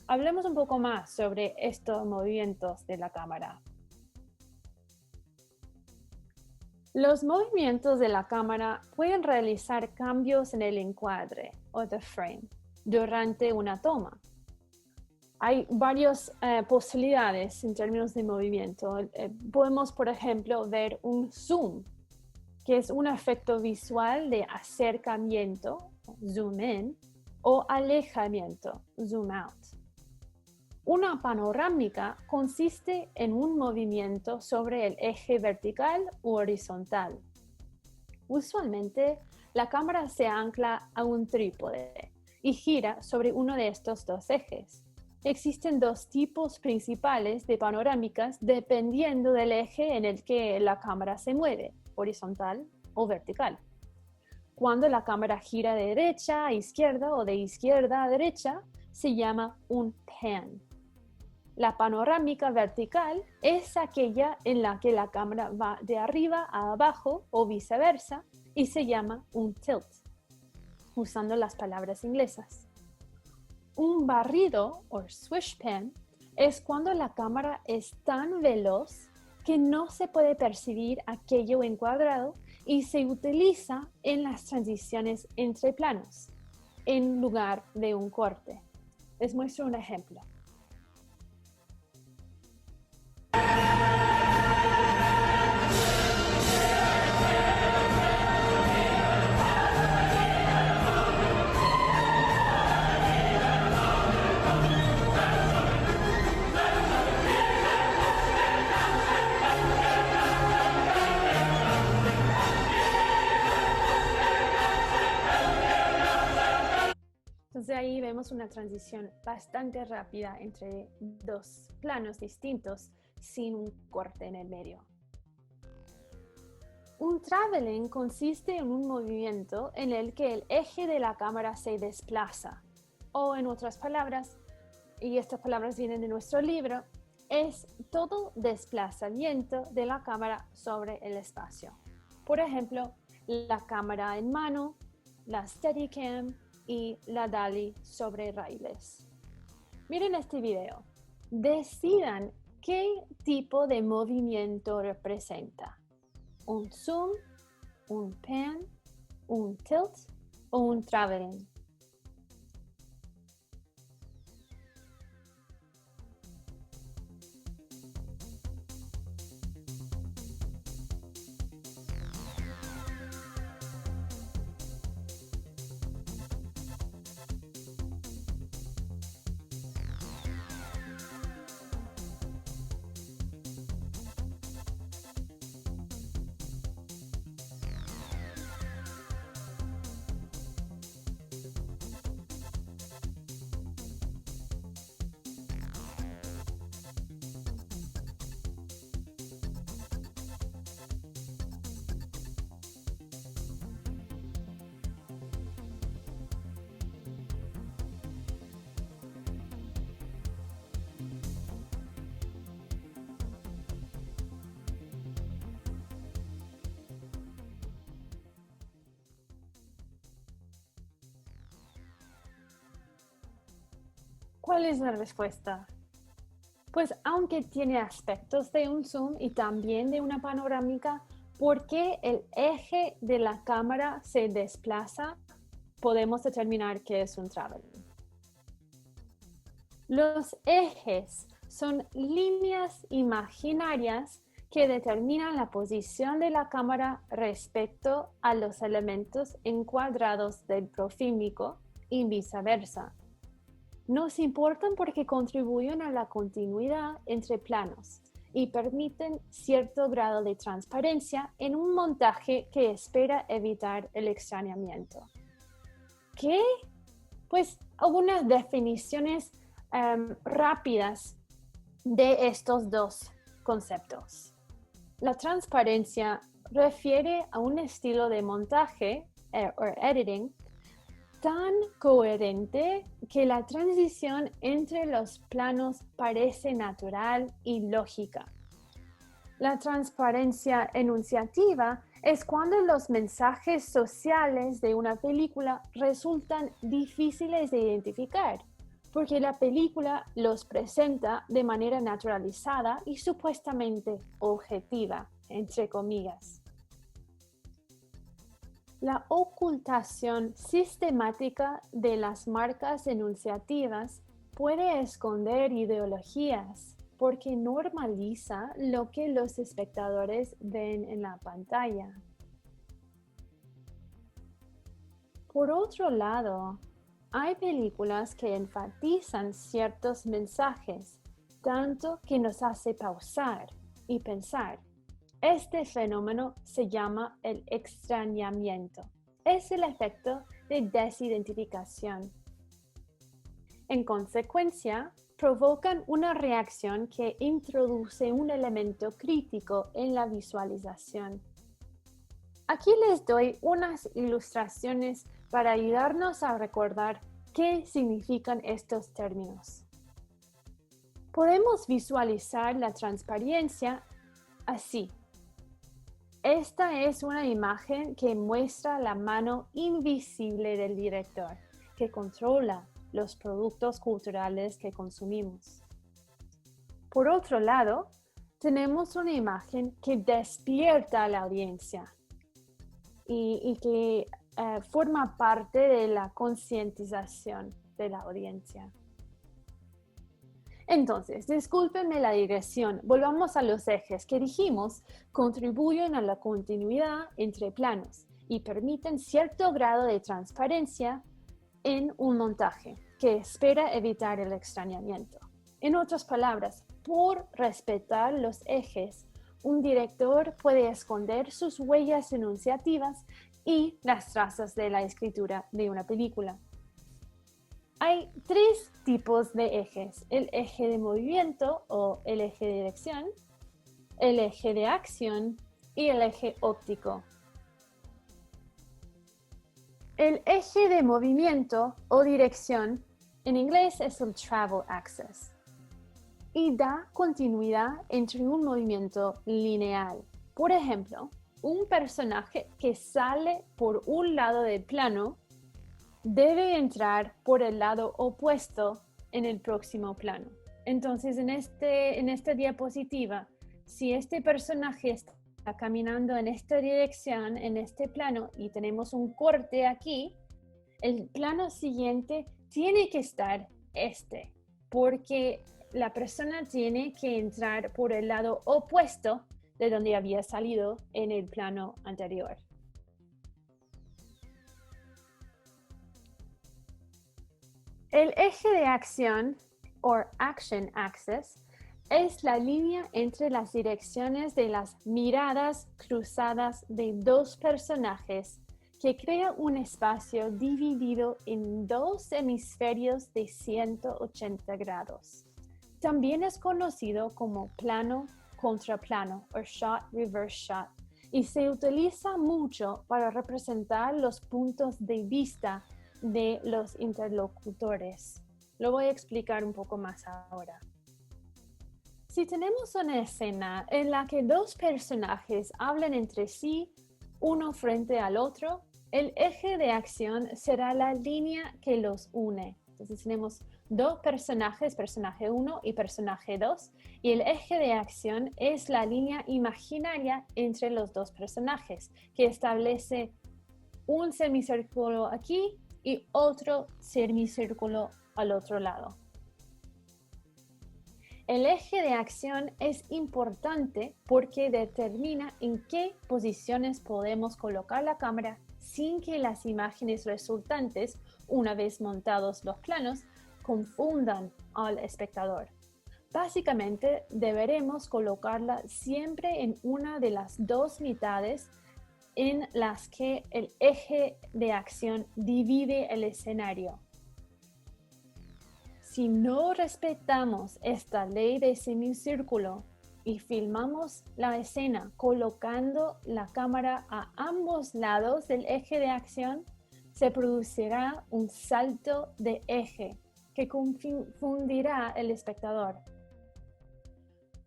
Hablemos un poco más sobre estos movimientos de la cámara. Los movimientos de la cámara pueden realizar cambios en el encuadre o the frame durante una toma. Hay varias posibilidades en términos de movimiento. Podemos, por ejemplo, ver un zoom, que es un efecto visual de acercamiento, zoom in, o alejamiento, zoom out. Una panorámica consiste en un movimiento sobre el eje vertical u horizontal. Usualmente, la cámara se ancla a un trípode y gira sobre uno de estos dos ejes. Existen dos tipos principales de panorámicas dependiendo del eje en el que la cámara se mueve, horizontal o vertical. Cuando la cámara gira de derecha a izquierda o de izquierda a derecha, se llama un pan. La panorámica vertical es aquella en la que la cámara va de arriba a abajo o viceversa y se llama un tilt, usando las palabras inglesas. Un barrido o swish pan es cuando la cámara es tan veloz que no se puede percibir aquello encuadrado y se utiliza en las transiciones entre planos, en lugar de un corte. Les muestro un ejemplo. Entonces ahí vemos una transición bastante rápida entre dos planos distintos sin un corte en el medio. Un traveling consiste en un movimiento en el que el eje de la cámara se desplaza, o en otras palabras, y estas palabras vienen de nuestro libro, es todo desplazamiento de la cámara sobre el espacio. Por ejemplo, la cámara en mano, la Steadicam y la Dali sobre raíles. Miren este video. Decidan qué tipo de movimiento representa. ¿Un zoom, un pan, un tilt o un traveling? ¿Cuál es la respuesta? Pues aunque tiene aspectos de un zoom y también de una panorámica, porque el eje de la cámara se desplaza, podemos determinar que es un traveling. Los ejes son líneas imaginarias que determinan la posición de la cámara respecto a los elementos encuadrados del profílico y viceversa. Nos importan porque contribuyen a la continuidad entre planos y permiten cierto grado de transparencia en un montaje que espera evitar el extrañamiento. ¿Qué? Pues algunas definiciones rápidas de estos dos conceptos. La transparencia refiere a un estilo de montaje o editing tan coherente que la transición entre los planos parece natural y lógica. La transparencia enunciativa es cuando los mensajes sociales de una película resultan difíciles de identificar, porque la película los presenta de manera naturalizada y supuestamente objetiva, entre comillas. La ocultación sistemática de las marcas enunciativas puede esconder ideologías porque normaliza lo que los espectadores ven en la pantalla. Por otro lado, hay películas que enfatizan ciertos mensajes, tanto que nos hace pausar y pensar. Este fenómeno se llama el extrañamiento. Es el efecto de desidentificación. En consecuencia, provocan una reacción que introduce un elemento crítico en la visualización. Aquí les doy unas ilustraciones para ayudarnos a recordar qué significan estos términos. Podemos visualizar la transparencia así. Esta es una imagen que muestra la mano invisible del director, que controla los productos culturales que consumimos. Por otro lado, tenemos una imagen que despierta a la audiencia y que forma parte de la concientización de la audiencia. Entonces, discúlpenme la digresión, volvamos a los ejes que dijimos contribuyen a la continuidad entre planos y permiten cierto grado de transparencia en un montaje que espera evitar el extrañamiento. En otras palabras, por respetar los ejes, un director puede esconder sus huellas enunciativas y las trazas de la escritura de una película. Hay tres tipos de ejes: el eje de movimiento o el eje de dirección, el eje de acción y el eje óptico. El eje de movimiento o dirección en inglés es el travel axis y da continuidad entre un movimiento lineal. Por ejemplo, un personaje que sale por un lado del plano debe entrar por el lado opuesto en el próximo plano. Entonces, en esta diapositiva, si este personaje está caminando en esta dirección, en este plano, y tenemos un corte aquí, el plano siguiente tiene que estar porque la persona tiene que entrar por el lado opuesto de donde había salido en el plano anterior. El eje de acción, o action axis, es la línea entre las direcciones de las miradas cruzadas de dos personajes que crea un espacio dividido en dos hemisferios de 180 grados. También es conocido como plano contra plano o shot reverse shot y se utiliza mucho para representar los puntos de vista de los interlocutores. Lo voy a explicar un poco más ahora. Si tenemos una escena en la que dos personajes hablan entre sí, uno frente al otro, el eje de acción será la línea que los une. Entonces tenemos dos personajes, personaje 1 y personaje 2, y el eje de acción es la línea imaginaria entre los dos personajes, que establece un semicírculo aquí y otro semicírculo al otro lado. El eje de acción es importante porque determina en qué posiciones podemos colocar la cámara sin que las imágenes resultantes, una vez montados los planos, confundan al espectador. Básicamente, deberemos colocarla siempre en una de las dos mitades en las que el eje de acción divide el escenario. Si no respetamos esta ley de semicírculo y filmamos la escena colocando la cámara a ambos lados del eje de acción, se producirá un salto de eje que confundirá al espectador.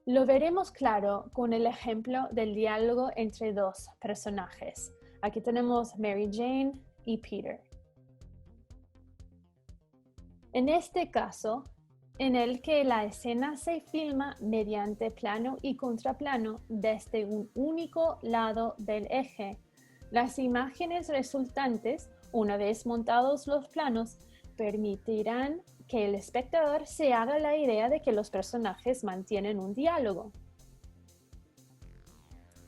Lo veremos claro con el ejemplo del diálogo entre dos personajes. Aquí tenemos Mary Jane y Peter. En este caso, en el que la escena se filma mediante plano y contraplano desde un único lado del eje, las imágenes resultantes, una vez montados los planos, permitirán que el espectador se haga la idea de que los personajes mantienen un diálogo.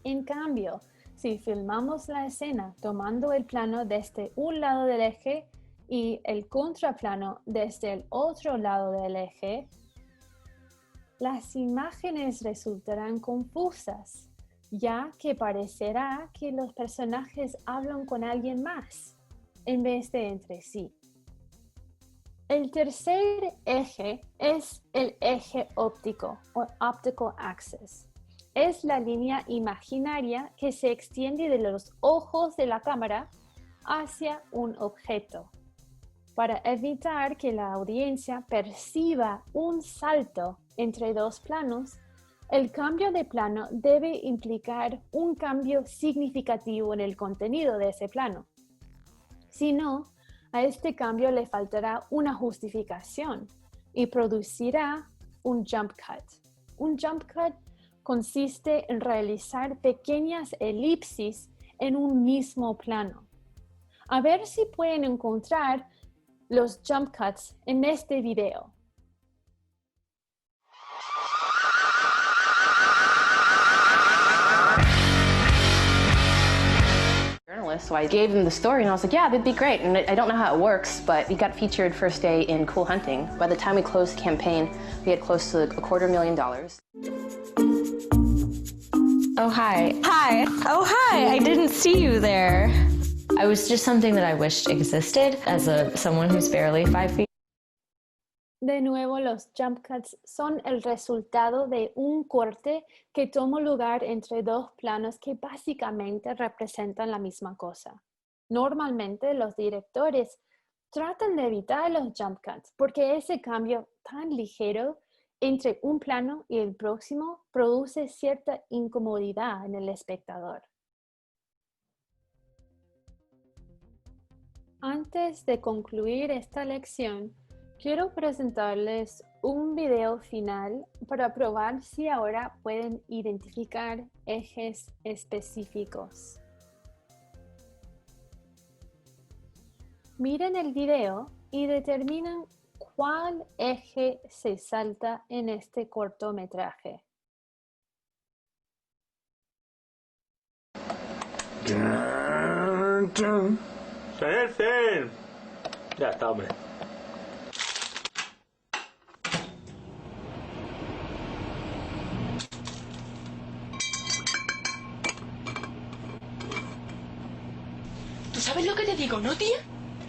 En cambio, si filmamos la escena tomando el plano desde un lado del eje y el contraplano desde el otro lado del eje, las imágenes resultarán confusas, ya que parecerá que los personajes hablan con alguien más en vez de entre sí. El tercer eje es el eje óptico o optical axis. Es la línea imaginaria que se extiende de los ojos de la cámara hacia un objeto, para evitar que la audiencia perciba un salto entre dos planos. El cambio de plano debe implicar un cambio significativo en el contenido de ese plano. Si no, a este cambio le faltará una justificación y producirá un jump cut. Un jump cut consiste en realizar pequeñas elipsis en un mismo plano. A ver si pueden encontrar los jump cuts en este video. So I gave him the story and I was like, yeah, that'd be great. And I don't know how it works, but we got featured first day in Cool Hunting. By the time we closed the campaign, we had close to $250,000. Oh, hi. Hi. Oh, hi. I didn't see you there. I was just something that I wished existed as someone who's barely 5 feet. De nuevo, los jump cuts son el resultado de un corte que toma lugar entre dos planos que básicamente representan la misma cosa. Normalmente los directores tratan de evitar los jump cuts porque ese cambio tan ligero entre un plano y el próximo produce cierta incomodidad en el espectador. Antes de concluir esta lección, quiero presentarles un video final para probar si ahora pueden identificar ejes específicos. Miren el video y determinen cuál eje se salta en este cortometraje. ¡Sen! Ya está, hombre. ¿Tú sabes lo que te digo, no, tía?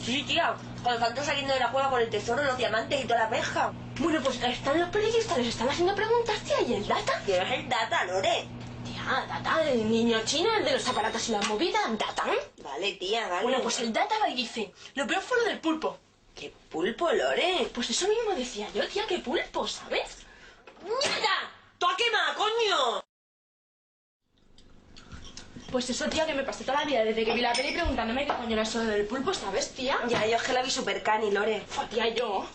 Sí, tía, cuando tanto saliendo de la cueva con el tesoro, los diamantes y toda la pesca. Bueno, pues están los periodistas, les están haciendo preguntas, tía, y el Data. ¿Quién es el Data, Lore? Tía, Data, el niño chino, el de los aparatos y la movida, Data. Vale, tía, vale. Bueno, pues el Data va y dice, lo peor fue lo del pulpo. ¿Qué pulpo, Lore? Pues eso mismo decía yo, tía, que pulpo, ¿sabes? ¡Mierda! ¡Tú a quema, coño! Pues eso, tía, que me pasé toda la vida desde que vi la peli preguntándome qué coño era eso del pulpo, ¿sabes, tía? Ya, yo es que la vi super cani, Lore. Fue, tía, yo.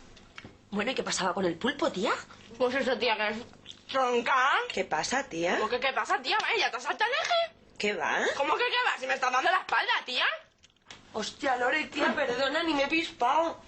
Bueno, ¿y qué pasaba con el pulpo, tía? Pues eso, tía, que es tronca. ¿Qué pasa, tía? ¿Cómo que qué pasa, tía? Vaya, ¿ya te has saltado el eje? ¿Qué va? ¿Cómo que qué va? Si me estás dando la espalda, tía. Hostia, Lore, tía, perdona, ni me he pispado.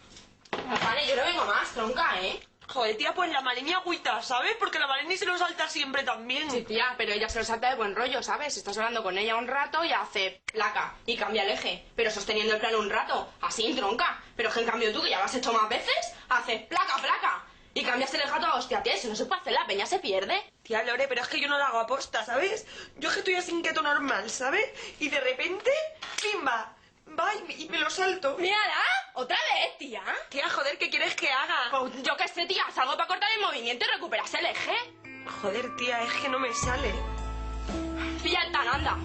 Vale, yo no vengo más, tronca, ¿eh? Joder, tía, pues la Maleni agüita, ¿sabes? Porque la Maleni se lo salta siempre también. Sí, tía, pero ella se lo salta de buen rollo, ¿sabes? Estás hablando con ella un rato y hace placa y cambia el eje, pero sosteniendo el plano un rato, así, tronca. Pero es que en cambio tú, que ya lo has hecho más veces, haces placa y cambias el eje a toda hostia, tía, eso no se puede hacer, la peña se pierde. Tía, Lore, pero es que yo no lo hago aposta, ¿sabes? Yo es que estoy así inquieto normal, ¿sabes? Y de repente, ¡pimba! Va y me lo salto. ¡Mírala! ¿Otra vez, tía? Tía, joder, ¿qué quieres que haga? Pues yo qué sé, tía, salgo para cortar el movimiento y recuperas el eje. Joder, tía, es que no me sale. Pilla el tan, anda.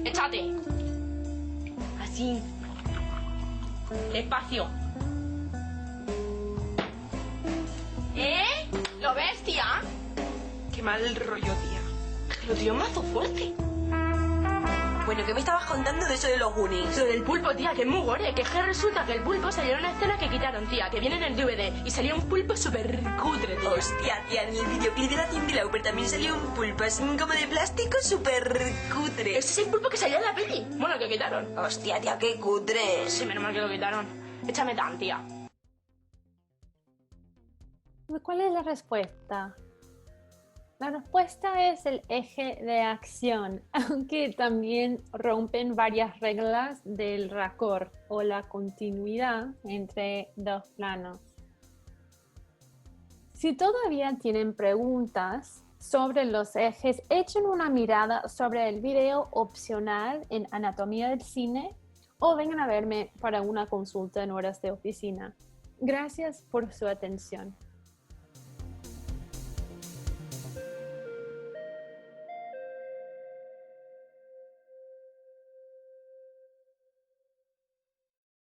Échate. Así. Despacio. ¿Lo ves, tía? Qué mal rollo, tía. Es que lo tío mazo fuerte. Bueno, ¿qué me estabas contando de eso de los Goonies? Lo del pulpo, tía, que es muy gore. Que es que resulta que el pulpo salió en una escena que quitaron, tía, que viene en el DVD. Y salía un pulpo súper cutre, tía. Hostia, tía, en el videoclip de la Cindy Lauper también salió un pulpo así como de plástico súper cutre. Ese es el pulpo que salía en la peli. Bueno, que quitaron. Hostia, tía, qué cutre. Sí, menos mal que lo quitaron. Échame tan, tía. ¿Cuál es la respuesta? La respuesta es el eje de acción, aunque también rompen varias reglas del raccord o la continuidad entre dos planos. Si todavía tienen preguntas sobre los ejes, echen una mirada sobre el video opcional en Anatomía del Cine o vengan a verme para una consulta en horas de oficina. Gracias por su atención.